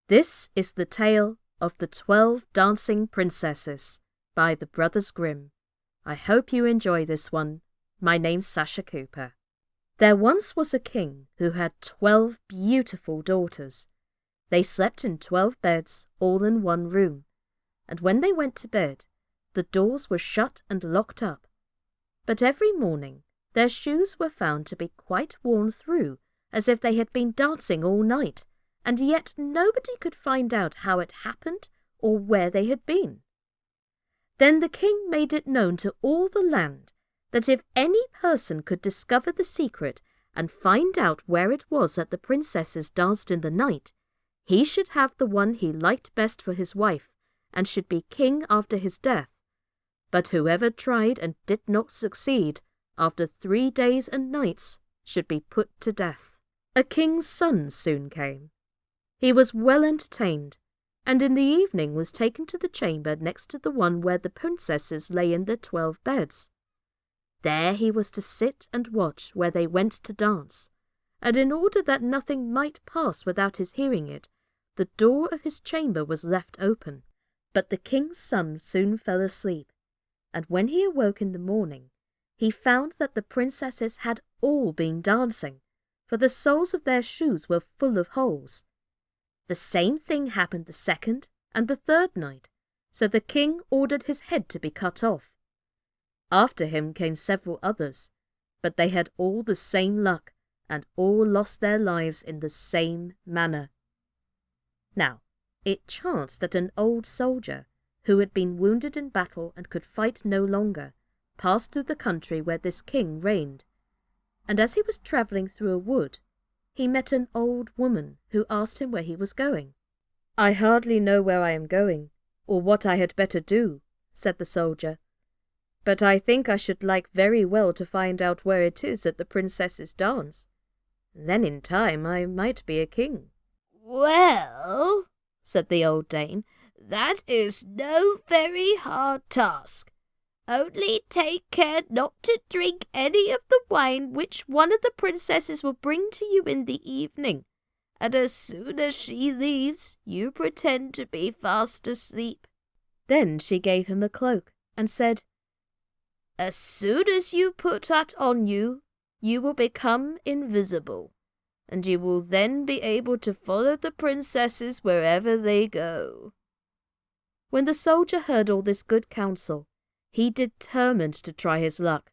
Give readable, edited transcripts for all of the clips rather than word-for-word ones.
This is the tale of the 12 Dancing Princesses by the Brothers Grimm. I hope you enjoy this one. My name's Sascha Cooper. There once was a king who had 12 beautiful daughters. They slept in 12 beds, all in one room, and when they went to bed, the doors were shut and locked up. But every morning their shoes were found to be quite worn through, as if they had been dancing all night, and yet nobody could find out how it happened or where they had been. Then the king made it known to all the land that if any person could discover the secret and find out where it was that the princesses danced in the night, he should have the one he liked best for his wife, and should be king after his death. But whoever tried and did not succeed, after 3 days and nights, should be put to death. A king's son soon came. He was well entertained, and in the evening was taken to the chamber next to the one where the princesses lay in their 12 beds. There he was to sit and watch where they went to dance, and in order that nothing might pass without his hearing it, the door of his chamber was left open. But the king's son soon fell asleep, and when he awoke in the morning, he found that the princesses had all been dancing, for the soles of their shoes were full of holes. The same thing happened the second and the third night, so the king ordered his head to be cut off. After him came several others, but they had all the same luck, and all lost their lives in the same manner. Now, it chanced that an old soldier, who had been wounded in battle and could fight no longer, passed through the country where this king reigned, and as he was travelling through a wood, he met an old woman who asked him where he was going. "I hardly know where I am going, or what I had better do," said the soldier, "but I think I should like very well to find out where it is that the princesses dance. Then in time I might be a king." "Well," said the old dame, "that is no very hard task. Only take care not to drink any of the wine which one of the princesses will bring to you in the evening, and as soon as she leaves, you pretend to be fast asleep." Then she gave him a cloak and said, "As soon as you put that on you, you will become invisible, and you will then be able to follow the princesses wherever they go." When the soldier heard all this good counsel, he determined to try his luck,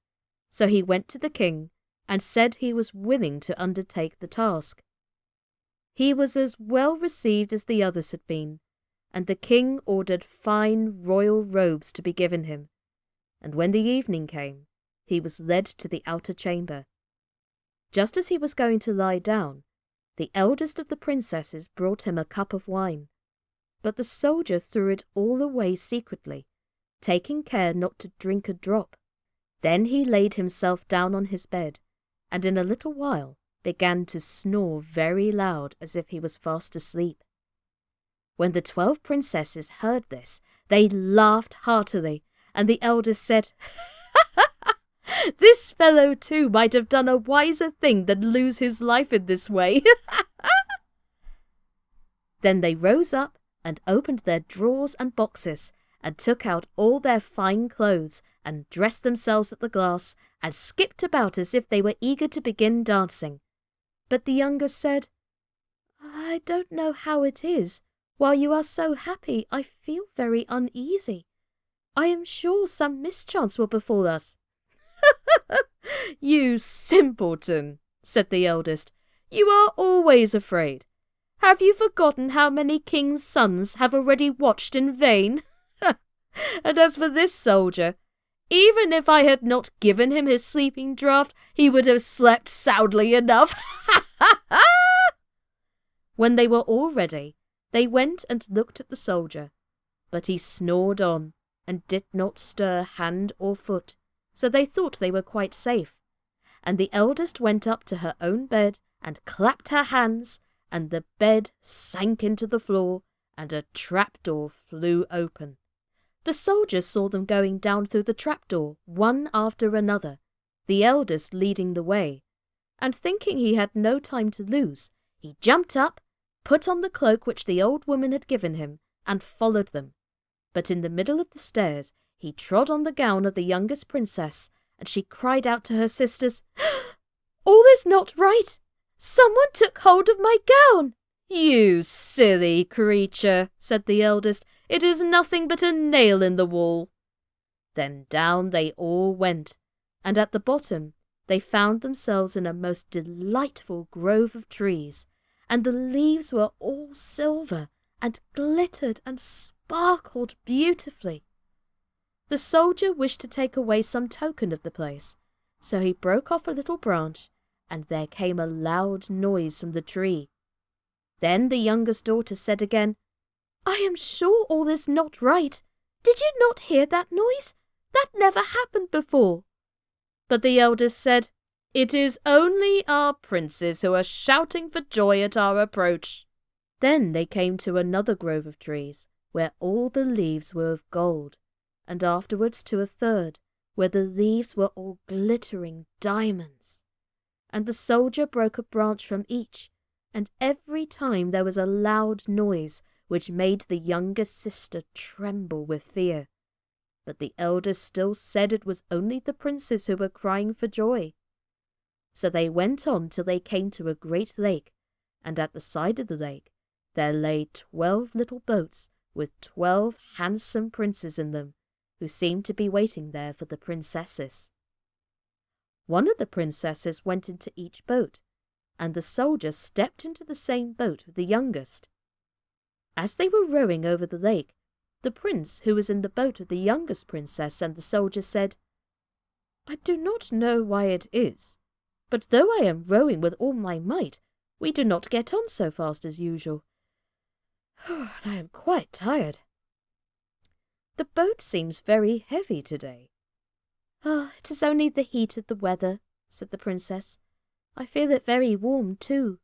so he went to the king and said he was willing to undertake the task. He was as well received as the others had been, and the king ordered fine royal robes to be given him, and when the evening came, he was led to the outer chamber. Just as he was going to lie down, the eldest of the princesses brought him a cup of wine, but the soldier threw it all away secretly, taking care not to drink a drop. Then he laid himself down on his bed, and in a little while began to snore very loud as if he was fast asleep. When the 12 princesses heard this, they laughed heartily, and the eldest said, "This fellow too might have done a wiser thing than lose his life in this way." Then they rose up and opened their drawers and boxes, and took out all their fine clothes, and dressed themselves at the glass, and skipped about as if they were eager to begin dancing. But the younger said, "I don't know how it is. While you are so happy, I feel very uneasy. I am sure some mischance will befall us." "You simpleton," said the eldest, "you are always afraid. Have you forgotten how many kings' sons have already watched in vain? And as for this soldier, even if I had not given him his sleeping draught, he would have slept soundly enough." When they were all ready, they went and looked at the soldier, but he snored on and did not stir hand or foot, so they thought they were quite safe. And the eldest went up to her own bed and clapped her hands, and the bed sank into the floor, and a trapdoor flew open. The soldier saw them going down through the trapdoor, one after another, the eldest leading the way, and thinking he had no time to lose, he jumped up, put on the cloak which the old woman had given him, and followed them. But in the middle of the stairs he trod on the gown of the youngest princess, and she cried out to her sisters, "All is not right! Someone took hold of my gown!" "You silly creature," said the eldest, "it is nothing but a nail in the wall." Then down they all went, and at the bottom they found themselves in a most delightful grove of trees, and the leaves were all silver and glittered and sparkled beautifully. The soldier wished to take away some token of the place, so he broke off a little branch, and there came a loud noise from the tree. Then the youngest daughter said again, "I am sure all is not right. Did you not hear that noise? That never happened before." But the eldest said, "It is only our princes who are shouting for joy at our approach." Then they came to another grove of trees, where all the leaves were of gold, and afterwards to a third, where the leaves were all glittering diamonds. And the soldier broke a branch from each, and every time there was a loud noise which made the youngest sister tremble with fear. But the eldest still said it was only the princes who were crying for joy. So they went on till they came to a great lake, and at the side of the lake there lay 12 little boats with 12 handsome princes in them, who seemed to be waiting there for the princesses. One of the princesses went into each boat, and the soldier stepped into the same boat with the youngest. As they were rowing over the lake, the prince who was in the boat with the youngest princess and the soldier said, "I do not know why it is, but though I am rowing with all my might, we do not get on so fast as usual. I am quite tired. The boat seems very heavy today." "Ah, it is only the heat of the weather," said the princess. "I feel it very warm too."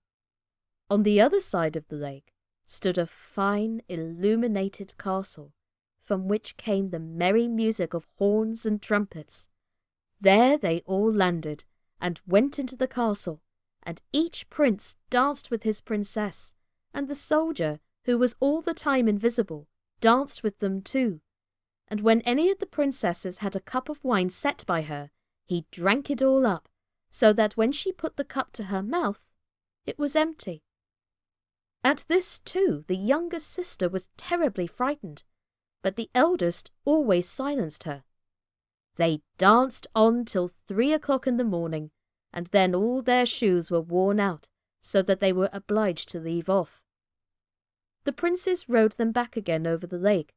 On the other side of the lake stood a fine illuminated castle, from which came the merry music of horns and trumpets. There they all landed and went into the castle, and each prince danced with his princess, and the soldier, who was all the time invisible, danced with them too. And when any of the princesses had a cup of wine set by her, he drank it all up, so that when she put the cup to her mouth, it was empty. At this too the youngest sister was terribly frightened, but the eldest always silenced her. They danced on till 3 o'clock in the morning, and then all their shoes were worn out, so that they were obliged to leave off. The princes rowed them back again over the lake,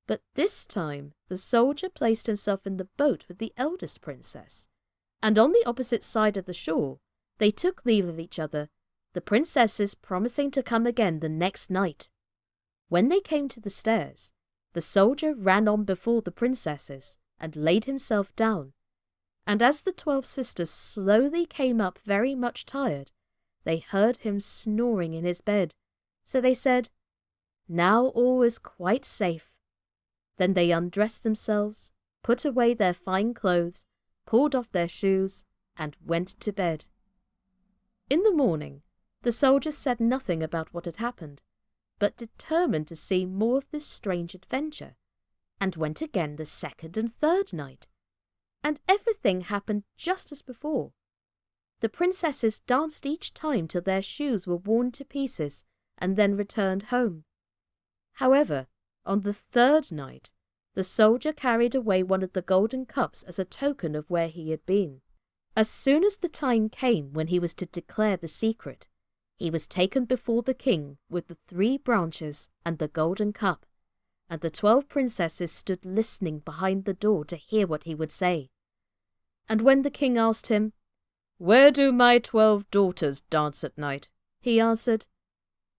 but this time the soldier placed himself in the boat with the eldest princess, and on the opposite side of the shore they took leave of each other, the princesses promising to come again the next night. When they came to the stairs, the soldier ran on before the princesses and laid himself down, and as the 12 sisters slowly came up very much tired, they heard him snoring in his bed, so they said, "Now all is quite safe." Then they undressed themselves, put away their fine clothes, pulled off their shoes, and went to bed. In the morning, the soldier said nothing about what had happened, but determined to see more of this strange adventure, and went again the second and third night. And everything happened just as before. The princesses danced each time till their shoes were worn to pieces, and then returned home. However, on the third night, the soldier carried away one of the golden cups as a token of where he had been. As soon as the time came when he was to declare the secret, he was taken before the king with the 3 branches and the golden cup, and the 12 princesses stood listening behind the door to hear what he would say. And when the king asked him, "Where do my 12 daughters dance at night?" he answered,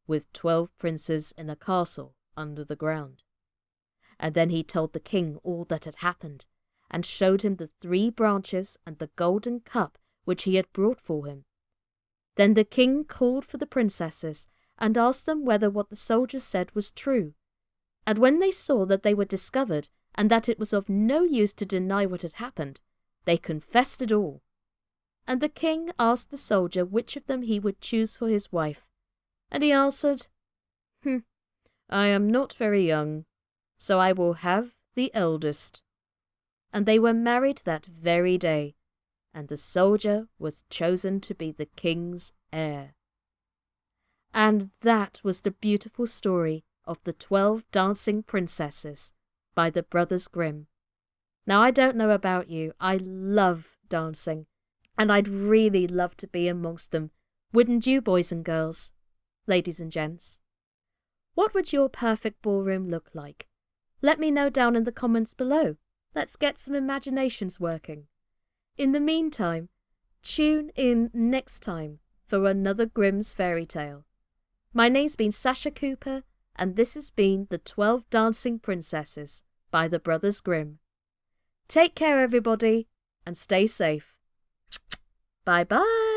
"With 12 princes in a castle under the ground." And then he told the king all that had happened, and showed him the 3 branches and the golden cup which he had brought for him. Then the king called for the princesses, and asked them whether what the soldier said was true. And when they saw that they were discovered, and that it was of no use to deny what had happened, they confessed it all. And the king asked the soldier which of them he would choose for his wife, And he answered, I am not very young, so I will have the eldest. And they were married that very day, and the soldier was chosen to be the king's heir. And that was the beautiful story of the 12 Dancing Princesses by the Brothers Grimm. Now, I don't know about you, I love dancing, and I'd really love to be amongst them, wouldn't you, boys and girls, ladies and gents? What would your perfect ballroom look like? Let me know down in the comments below. Let's get some imaginations working. In the meantime, tune in next time for another Grimm's fairy tale. My name's been Sascha Cooper, and this has been the 12 Dancing Princesses by the Brothers Grimm. Take care, everybody, and stay safe. Bye-bye.